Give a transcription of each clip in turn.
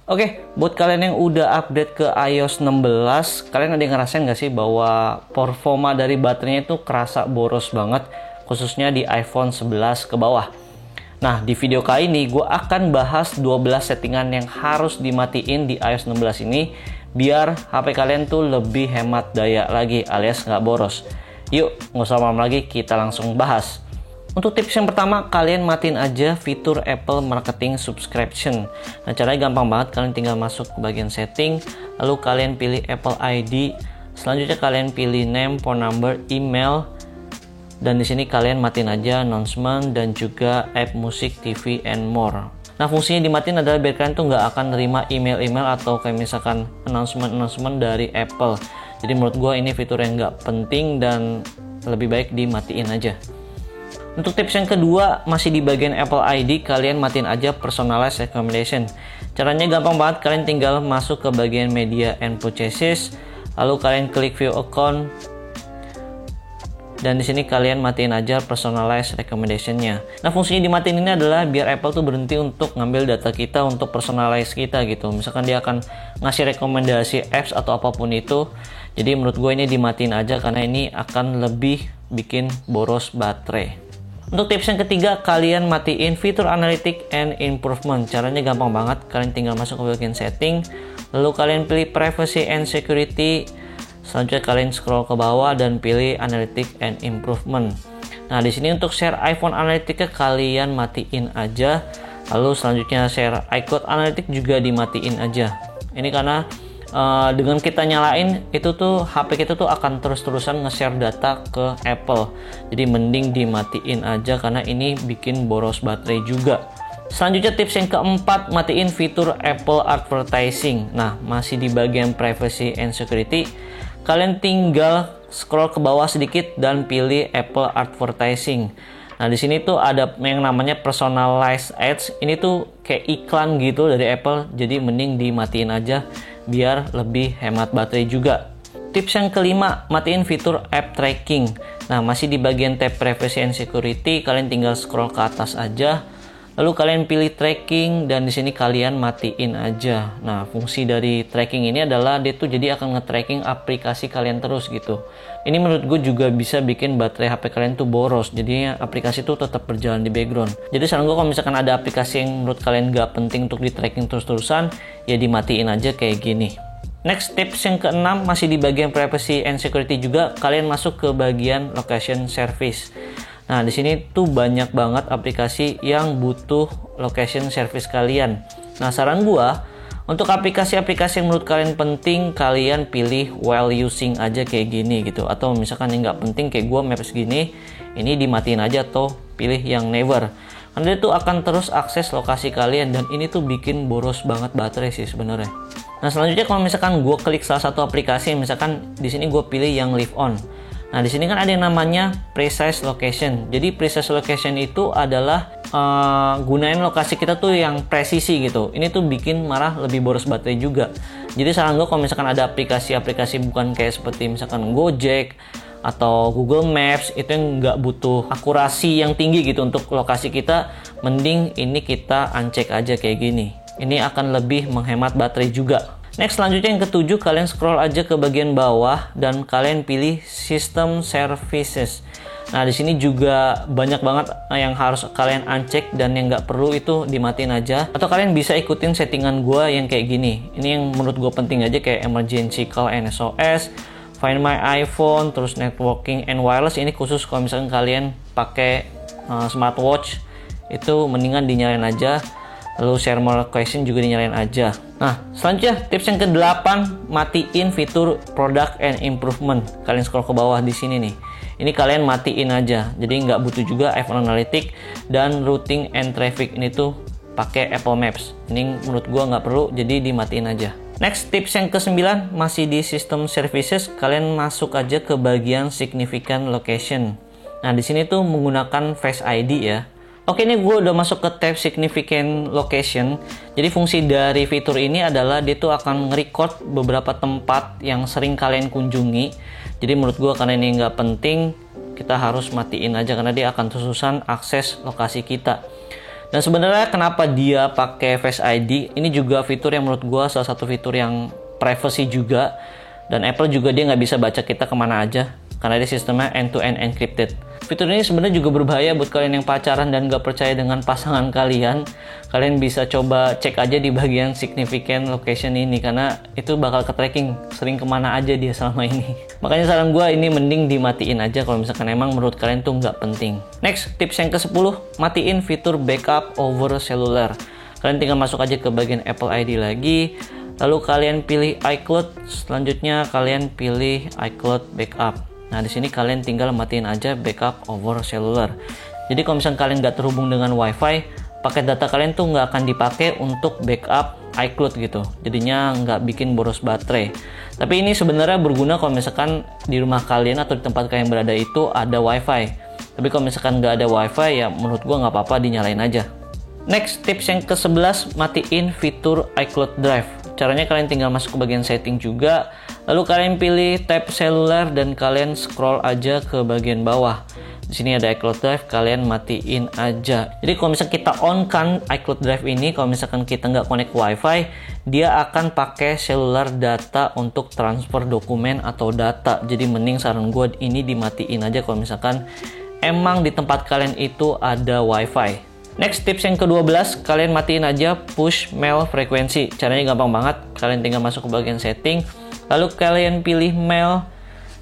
Oke, buat kalian yang udah update ke iOS 16, kalian ada yang ngerasain nggak sih bahwa performa dari baterainya itu kerasa boros banget, khususnya di iPhone 11 ke bawah. Nah, di video kali ini gue akan bahas 12 settingan yang harus dimatiin di iOS 16 ini, biar HP kalian tuh lebih hemat daya lagi alias nggak boros. Yuk, nggak usah lama lagi, kita langsung bahas. Untuk tips yang pertama, kalian matiin aja fitur Apple Marketing Subscription. Nah, caranya gampang banget, kalian tinggal masuk ke bagian setting, lalu kalian pilih Apple ID, selanjutnya kalian pilih name, phone number, email, dan di sini kalian matiin aja announcement dan juga app musik, TV, and more. Nah, fungsinya dimatiin adalah biar kalian tuh nggak akan nerima email-email atau kayak misalkan announcement dari Apple. Jadi menurut gue ini fitur yang nggak penting dan lebih baik dimatiin aja. Untuk tips yang kedua, masih di bagian Apple ID, kalian matiin aja personalized recommendation. Caranya gampang banget, kalian tinggal masuk ke bagian media and purchases, lalu kalian klik view account, dan di sini kalian matiin aja personalized recommendation-nya. Nah, fungsinya dimatiin ini adalah biar Apple tuh berhenti untuk ngambil data kita untuk personalize kita gitu. Misalkan dia akan ngasih rekomendasi apps atau apapun itu. Jadi menurut gue ini dimatiin aja karena ini akan lebih bikin boros baterai. Untuk tips yang ketiga, kalian matiin fitur analytic and improvement. Caranya gampang banget, kalian tinggal masuk ke bagian setting, lalu kalian pilih privacy and security, selanjutnya kalian scroll ke bawah dan pilih analytic and improvement. Nah, di sini untuk share iPhone Analytics kalian matiin aja, lalu selanjutnya share iCloud Analytics juga dimatiin aja. Ini karena dengan kita nyalain itu tuh HP kita tuh akan terus-terusan nge-share data ke Apple. Jadi mending dimatiin aja karena ini bikin boros baterai juga. Selanjutnya tips yang keempat, matiin fitur Apple Advertising. Nah, masih di bagian privacy and security, kalian tinggal scroll ke bawah sedikit dan pilih Apple Advertising. Nah, di sini tuh ada yang namanya personalized ads. Ini tuh kayak iklan gitu dari Apple. Jadi mending dimatiin aja biar lebih hemat baterai juga. Tips yang kelima, matiin fitur app tracking. Nah, masih di bagian tab privacy and security, kalian tinggal scroll ke atas aja. Lalu kalian pilih tracking dan di sini kalian matiin aja. Nah, fungsi dari tracking ini adalah dia tuh jadi akan nge-tracking aplikasi kalian terus gitu. Ini menurut gue juga bisa bikin baterai HP kalian tuh boros. Jadi aplikasi tuh tetap berjalan di background. Jadi saran gue kalau misalkan ada aplikasi yang menurut kalian gak penting untuk di-tracking terus-terusan, ya dimatiin aja kayak gini. Next tips yang keenam, masih di bagian privacy and security juga, kalian masuk ke bagian location service. Nah, di sini tuh banyak banget aplikasi yang butuh location service kalian. Nah, saran gua untuk aplikasi-aplikasi yang menurut kalian penting, kalian pilih while using aja kayak gini gitu. Atau misalkan yang nggak penting kayak gua Maps gini, ini dimatiin aja atau pilih yang never. Karena dia tuh akan terus akses lokasi kalian dan ini tuh bikin boros banget baterai sih sebenarnya. Nah, selanjutnya kalau misalkan gua klik salah satu aplikasi, misalkan di sini gua pilih yang live on. Nah, di sini kan ada yang namanya precise location. Jadi precise location itu adalah gunain lokasi kita tuh yang presisi gitu. Ini tuh bikin malah lebih boros baterai juga. Jadi saran gue kalau misalkan ada aplikasi-aplikasi bukan kayak seperti misalkan Gojek atau Google Maps itu yang nggak butuh akurasi yang tinggi gitu untuk lokasi kita, mending ini kita uncheck aja kayak gini. Ini akan lebih menghemat baterai juga. Next, selanjutnya yang ketujuh, kalian scroll aja ke bagian bawah dan kalian pilih System Services. Nah, di sini juga banyak banget yang harus kalian uncheck dan yang nggak perlu itu dimatiin aja. Atau kalian bisa ikutin settingan gue yang kayak gini. Ini yang menurut gue penting aja kayak Emergency Call and SOS, Find My iPhone, terus Networking and Wireless. Ini khusus kalau misalkan kalian pakai smartwatch, itu mendingan dinyalain aja. Lalu share more location juga dinyalain aja. Nah, selanjutnya tips yang ke-8, matiin fitur product and improvement. Kalian scroll ke bawah di sini nih. Ini kalian matiin aja. Jadi nggak butuh juga iPhone Analytics dan routing and traffic. Ini tuh pakai Apple Maps. Ini menurut gua nggak perlu, jadi dimatiin aja. Next, tips yang ke-9, masih di System Services. Kalian masuk aja ke bagian Significant Location. Nah, di sini tuh menggunakan Face ID ya. Oke, ini gue udah masuk ke tab Significant Location. Jadi fungsi dari fitur ini adalah dia tuh akan nge-record beberapa tempat yang sering kalian kunjungi. Jadi menurut gue karena ini nggak penting, kita harus matiin aja karena dia akan terus-terusan akses lokasi kita. Dan sebenarnya kenapa dia pakai Face ID, ini juga fitur yang menurut gua salah satu fitur yang privacy juga. Dan Apple juga dia nggak bisa baca kita kemana aja, karena dia sistemnya end-to-end encrypted. Fitur ini sebenarnya juga berbahaya buat kalian yang pacaran dan gak percaya dengan pasangan kalian. Kalian bisa coba cek aja di bagian significant location ini, karena itu bakal ke-tracking sering kemana aja dia selama ini. Makanya saran gue ini mending dimatiin aja kalau misalkan emang menurut kalian tuh nggak penting. Next, tips yang ke-10, matiin fitur backup over cellular. Kalian tinggal masuk aja ke bagian Apple ID lagi, lalu kalian pilih iCloud, selanjutnya kalian pilih iCloud backup. Nah, di sini kalian tinggal matiin aja backup over cellular. Jadi kalau misalnya kalian nggak terhubung dengan WiFi, paket data kalian tuh nggak akan dipakai untuk backup iCloud gitu. Jadinya nggak bikin boros baterai. Tapi ini sebenarnya berguna kalau misalkan di rumah kalian atau di tempat kalian berada itu ada WiFi. Tapi kalau misalkan nggak ada WiFi, ya menurut gua nggak apa-apa, dinyalain aja. Next, tips yang ke-11, matiin fitur iCloud Drive. Caranya kalian tinggal masuk ke bagian setting juga, lalu kalian pilih tab seluler dan kalian scroll aja ke bagian bawah. Di sini ada iCloud Drive, kalian matiin aja. Jadi kalau misalkan kita on kan iCloud Drive ini, kalau misalkan kita nggak connect WiFi, dia akan pakai cellular data untuk transfer dokumen atau data. Jadi mending saran gue ini dimatiin aja kalau misalkan emang di tempat kalian itu ada WiFi. Next, tips yang ke-12, kalian matiin aja push mail frekuensi. Caranya gampang banget, kalian tinggal masuk ke bagian setting, lalu kalian pilih mail,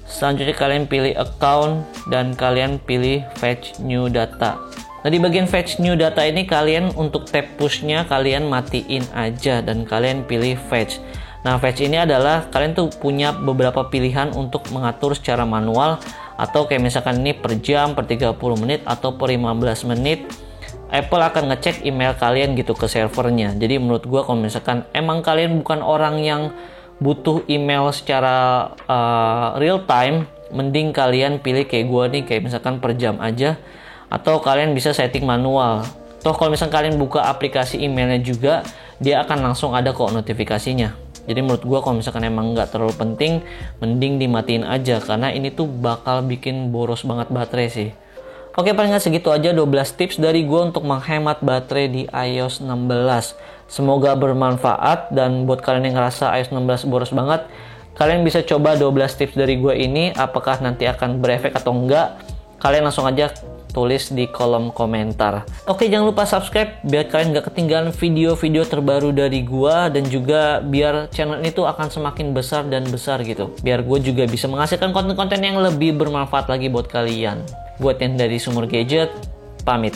selanjutnya kalian pilih account, dan kalian pilih fetch new data. Nah, di bagian fetch new data ini kalian untuk tab pushnya kalian matiin aja dan kalian pilih fetch. Nah, fetch ini adalah kalian tuh punya beberapa pilihan untuk mengatur secara manual, atau kayak misalkan ini per jam, per 30 menit, atau per 15 menit. Apple akan ngecek email kalian gitu ke servernya. Jadi menurut gua kalau misalkan emang kalian bukan orang yang butuh email secara real time, mending kalian pilih kayak gua nih, kayak misalkan per jam aja, atau kalian bisa setting manual. Toh kalau misalkan kalian buka aplikasi emailnya juga, dia akan langsung ada kok notifikasinya. Jadi menurut gua kalau misalkan emang nggak terlalu penting, mending dimatiin aja, karena ini tuh bakal bikin boros banget baterai sih. Oke, paling nggak segitu aja 12 tips dari gue untuk menghemat baterai di iOS 16. Semoga bermanfaat, dan buat kalian yang ngerasa iOS 16 boros banget, kalian bisa coba 12 tips dari gue ini. Apakah nanti akan berefek atau enggak? Kalian langsung aja tulis di kolom komentar. Oke, jangan lupa subscribe biar kalian nggak ketinggalan video-video terbaru dari gue, dan juga biar channel ini tuh akan semakin besar dan besar gitu. Biar gue juga bisa menghasilkan konten-konten yang lebih bermanfaat lagi buat kalian. Buat yang dari Sumur Gadget, pamit.